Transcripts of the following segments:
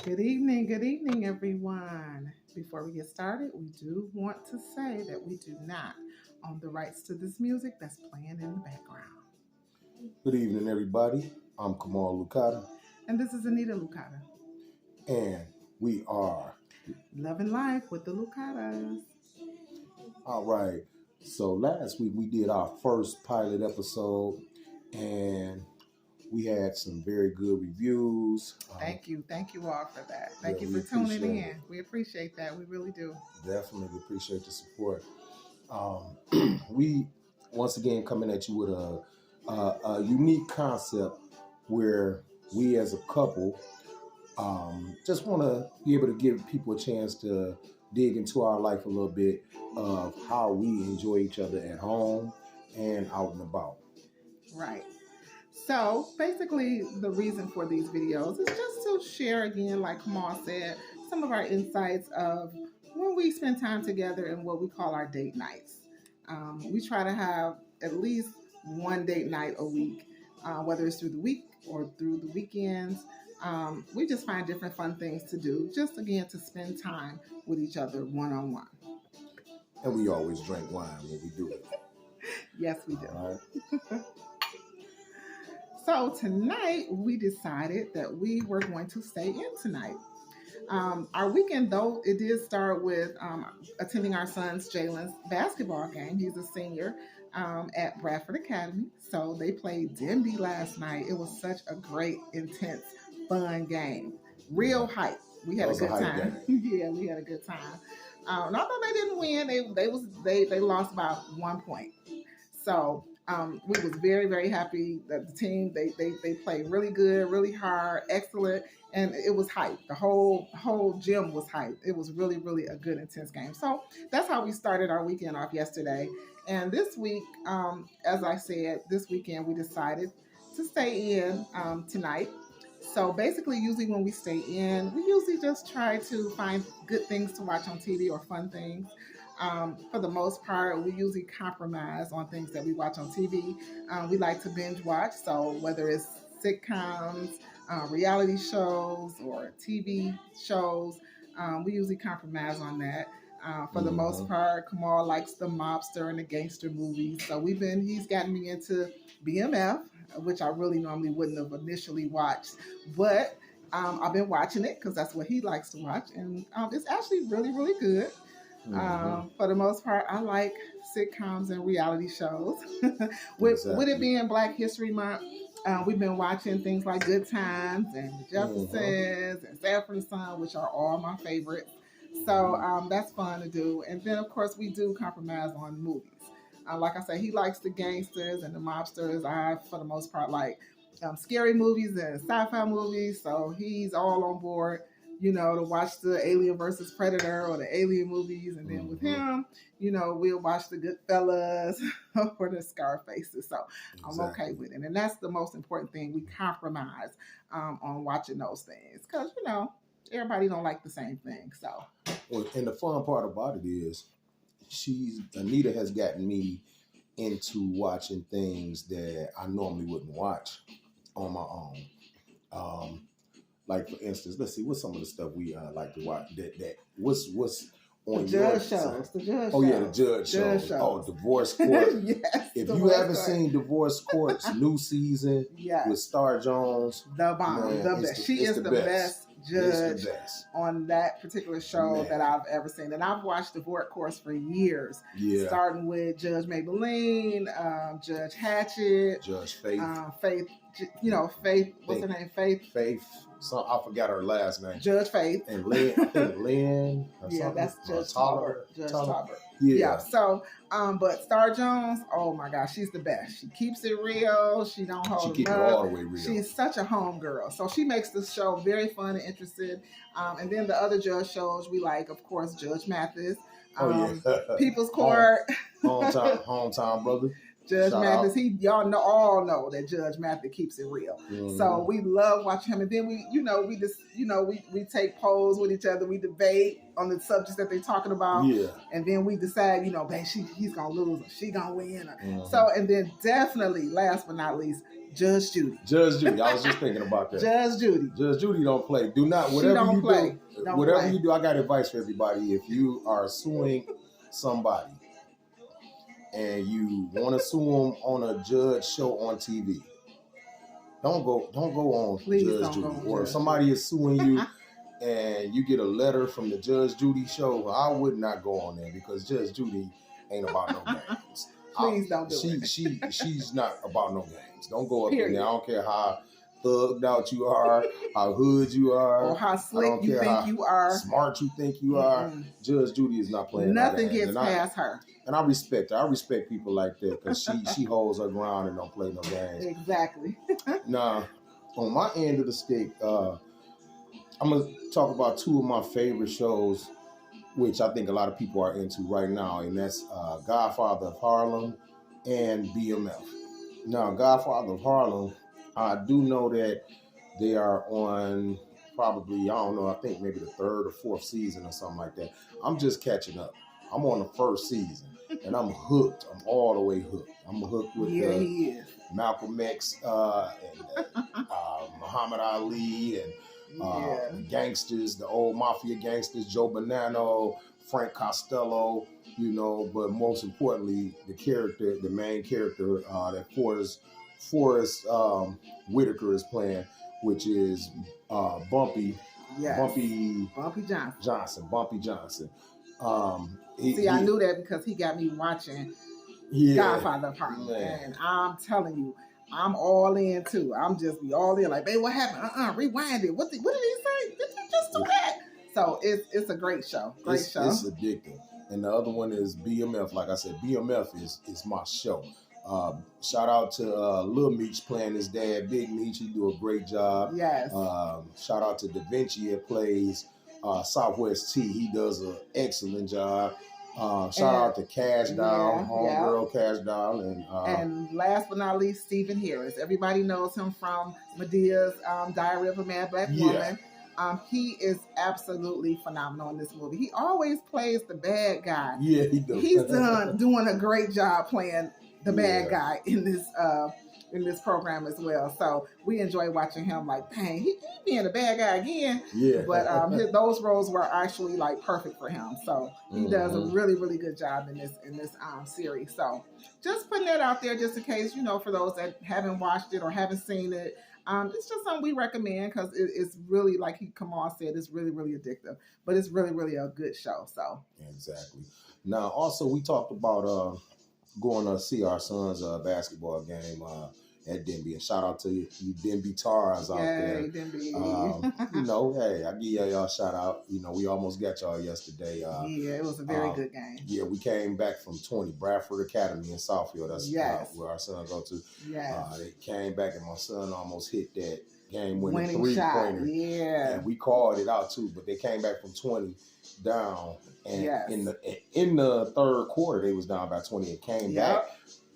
Good evening, everyone. Before we get started, we do want to say that we do not own the rights to this music that's playing in the background. Good evening, everybody. I'm Kamal Lukata, And this is Anita Lukata, and we are loving life with the Lukatas. all right. So last week we did our first pilot episode, and we had some very good reviews. Thank you all for that. Yeah, Thank you we for tuning appreciate in. it. We appreciate that. We really do. Definitely appreciate the support. We once again coming at you with a unique concept where we as a couple just want to be able to give people a chance to dig into our life a little bit of how we enjoy each other at home and out and about. Right. So basically, the reason for these videos is just to share again, like Kamal said, some of our insights of when we spend time together and what we call our date nights. We try to have at least one date night a week, whether it's through the week or through the weekends. We just find different fun things to do, just again to spend time with each other one on one. And we always drink wine when we do it. Yes, we do. All right. So tonight we decided that we were going to stay in tonight. Our weekend, though, it did start with attending our son's Jalen's basketball game. He's a senior at Bradford Academy. So they played Denby last night. It was such a great, intense, fun game. Real hype. We had a good time. Yeah, we had a good time. And although they didn't win, they lost by 1 point. So we was very, very happy that the team they played really good, really hard, excellent, and it was hype. The whole gym was hype. It was really, really a good, intense game. So that's how we started our weekend off yesterday. And this week, as I said, this weekend we decided to stay in tonight. So basically, usually when we stay in, we usually just try to find good things to watch on TV or fun things. For the most part, we usually compromise on things that we watch on TV. We like to binge watch, so whether it's sitcoms, reality shows, or TV shows, we usually compromise on that. For the most part, Kamal likes the mobster and the gangster movies, so he's gotten me into BMF, which I really normally wouldn't have initially watched, but I've been watching it because that's what he likes to watch, and it's actually really, really good. For the most part, I like sitcoms and reality shows. With it being Black History Month, we've been watching things like Good Times and The Jeffersons and Sanford and Son, which are all my favorites. So that's fun to do. And then, of course, we do compromise on movies. Like I said, he likes the gangsters and the mobsters. I, for the most part, like scary movies and sci-fi movies. So he's all on board, to watch the Alien versus Predator or the Alien movies. And then with him, we'll watch the Goodfellas or the Scarfaces. So I'm okay with it. And that's the most important thing. We compromise on watching those things because, everybody don't like the same thing. So, well, and the fun part about it is Anita has gotten me into watching things that I normally wouldn't watch on my own. Like for instance, let's see what's some of the stuff we like to watch. What's on the judge shows. The judge shows. Yeah, the judge shows. Oh, Divorce Court. Yes. If you haven't seen Divorce Court's new season with Star Jones, the bomb, man, the best. She is the best judge on that particular show that I've ever seen. And I've watched Divorce Court for years. Yeah. Starting with Judge Maybelline, Judge Hatchett, Judge Faith. Faith, Faith, what's her name? Faith. So I forgot her last name. Judge Faith. And Lynn. Yeah, that's Judge Talbert. Judge Talbert. Yeah. So, but Star Jones, oh my gosh, she's the best. She keeps it real. She don't hold She keeps it all the way real. She's such a home girl. So she makes the show very fun and interesting. And then the other judge shows we like, of course, Judge Mathis. People's Court. Hometown brother. Judge Shout Mathis, out. y'all know all know that Judge Mathis keeps it real. So we love watching him, and then we just we take polls with each other, we debate on the subjects that they're talking about, Yeah. and then we decide, babe, he's gonna lose or she gonna win. So, and then definitely, last but not least, Judge Judy. Judge Judy. I was just thinking about that. Judge Judy. Judge Judy don't play. Do not, She whatever don't you play. do, Don't whatever play. you do, I got advice for everybody. If you are suing somebody and you want to sue them on a judge show on TV, don't go on Please Judge don't Judy. go on Or Judge if somebody is suing you and you get a letter from the Judge Judy show, I would not go on there because Judge Judy ain't about no games. Please don't do it. She's not about no games. Don't go up in Period. there. I don't care how thugged out you are, how hood you are, or how slick you think you are, smart you think you are. Judge Judy is not playing. Nothing gets past her. And I respect her. I respect people like that because she holds her ground and don't play no games. Exactly. Now, on my end of the stick, I'm gonna talk about two of my favorite shows, which I think a lot of people are into right now, and that's Godfather of Harlem and BMF. Now, Godfather of Harlem, I do know that they are on probably, I don't know, I think maybe the third or fourth season or something like that. I'm just catching up. I'm on the first season, and I'm hooked. I'm all the way hooked. I'm hooked with he is. Malcolm X and Muhammad Ali and the gangsters, the old mafia gangsters, Joe Bonanno, Frank Costello, but most importantly, the main character that Forrest Whitaker is playing, which is Bumpy Johnson. I knew that because he got me watching Godfather of Harlem, and I'm telling you, I'm all in too. I'm just be all in, like, babe, what happened? Rewind it. What did he say? Did you just do that? So it's a great show. It's addictive. And the other one is BMF. Like I said, BMF is my show. Shout out to Lil Meech playing his dad, Big Meech. He do a great job. Yes. Shout out to Da Vinci that plays Southwest T. He does an excellent job. Shout out to Cash Doll, homegirl Cash Doll, and last but not least, Stephen Harris. Everybody knows him from Medea's Diary of a Mad Black Woman. He is absolutely phenomenal in this movie. He always plays the bad guy. Yeah, he does. He's doing a great job playing the bad guy in this program as well. So we enjoy watching him. Like, dang, he being a bad guy again. Yeah. But those roles were actually like perfect for him. So he does a really, really good job in this series. So just putting that out there, just in case, for those that haven't watched it or haven't seen it. It's just something we recommend because it's really, like Kamal said, it's really, really addictive. But it's really, really a good show. So exactly. Now, also, we talked about going to see our son's basketball game at Denby. And shout out to you Denby Tars out there. Denby. Hey, I give y'all a shout out. We almost got y'all yesterday. It was a very good game. Yeah, we came back from 20, Bradford Academy in Southfield. That's where our son go to. Yes. They came back and my son almost hit that game-winning three-pointer. Yeah. And we called it out too, but they came back from 20 down. And in the third quarter, they was down by 20 and came back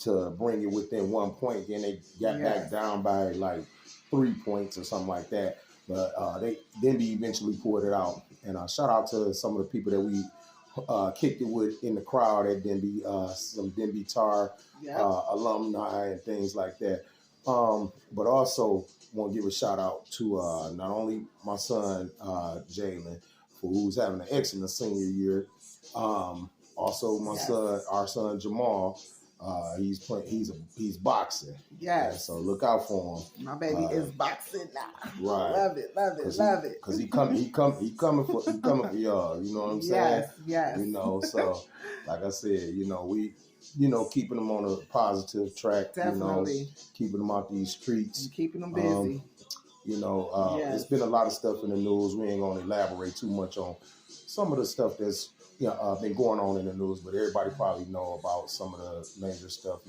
to bring it within 1 point. Then they got back down by like 3 points or something like that. But they eventually pulled it out. And shout out to some of the people that we kicked it with in the crowd at Denby, some Denby Tar alumni and things like that. But also want to give a shout out to not only my son Jalen, who's having an excellent senior year. Also our son Jamal, he's boxing. Yes. So look out for him. My baby is boxing now. Right. Love it. Because he coming for y'all. You know what I'm saying? Yes. So like I said, we keeping them on a positive track. Definitely. Keeping them out these streets. And keeping them busy. It's been a lot of stuff in the news. We ain't gonna elaborate too much on some of the stuff that's been going on in the news, but everybody probably know about some of the major stuff,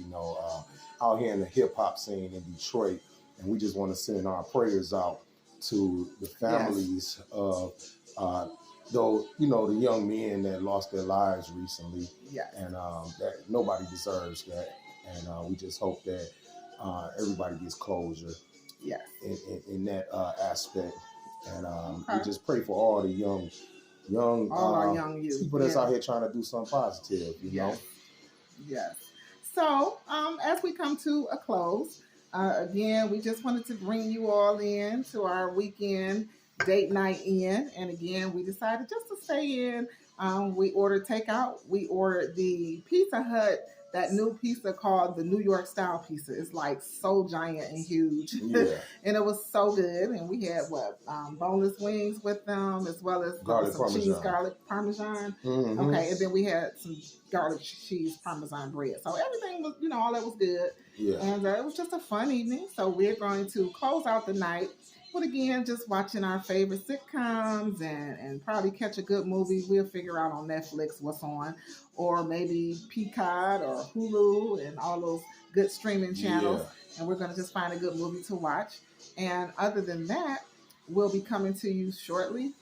out here in the hip hop scene in Detroit. And we just want to send our prayers out to the families of the young men that lost their lives recently. Yes. And that nobody deserves that. and we just hope that everybody gets closure Yes. in that aspect. And we Okay. just pray for all the young All our young youth. people that's Yeah. out here trying to do something positive, you know. Yes. Yes. So, as we come to a close, again, we just wanted to bring you all in to our weekend date night in. And again, we decided just to stay in. We ordered takeout. We ordered the Pizza Hut, that new pizza called the New York style pizza. It's like so giant and huge. Yeah. And it was so good. And we had boneless wings with them, as well as Garlic some parmesan. cheese garlic parmesan. Mm-hmm. Okay, and then we had some garlic cheese parmesan bread. So everything was, all that was good. Yeah. And it was just a fun evening. So we're going to close out the night with, again, just watching our favorite sitcoms and probably catch a good movie. We'll figure out on Netflix what's on, or maybe Peacock or Hulu and all those good streaming channels. Yeah. And we're going to just find a good movie to watch. And other than that, we'll be coming to you shortly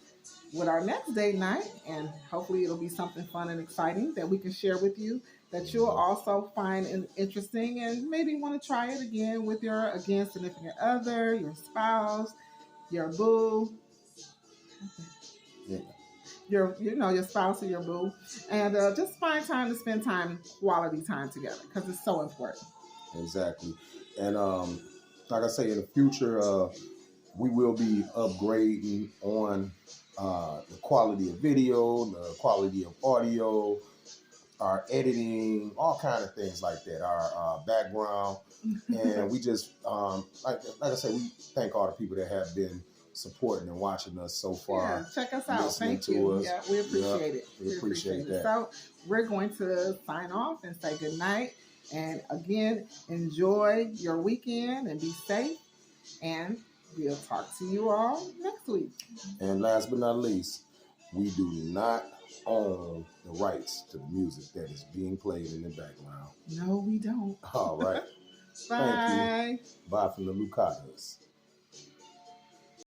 with our next date night, and hopefully it'll be something fun and exciting that we can share with you, that you'll also find interesting and maybe want to try it again with your, again, significant other, your spouse, your boo, Yeah. your spouse or your boo, and just find time to spend quality time together, because it's so important. Exactly. And like I say, in the future, we will be upgrading on the quality of video, the quality of audio, our editing, all kind of things like that, our background. And we just, like I said, we thank all the people that have been supporting and watching us so far. Yeah, check us out. Listening Thank to you. us. Yeah, we appreciate it. We appreciate that. So we're going to sign off and say good night. And again, enjoy your weekend and be safe. And we'll talk to you all next week. And last but not least, we do not own the rights to the music that is being played in the background. No, we don't. All right. Bye. Thank you. Bye from the Lukatas.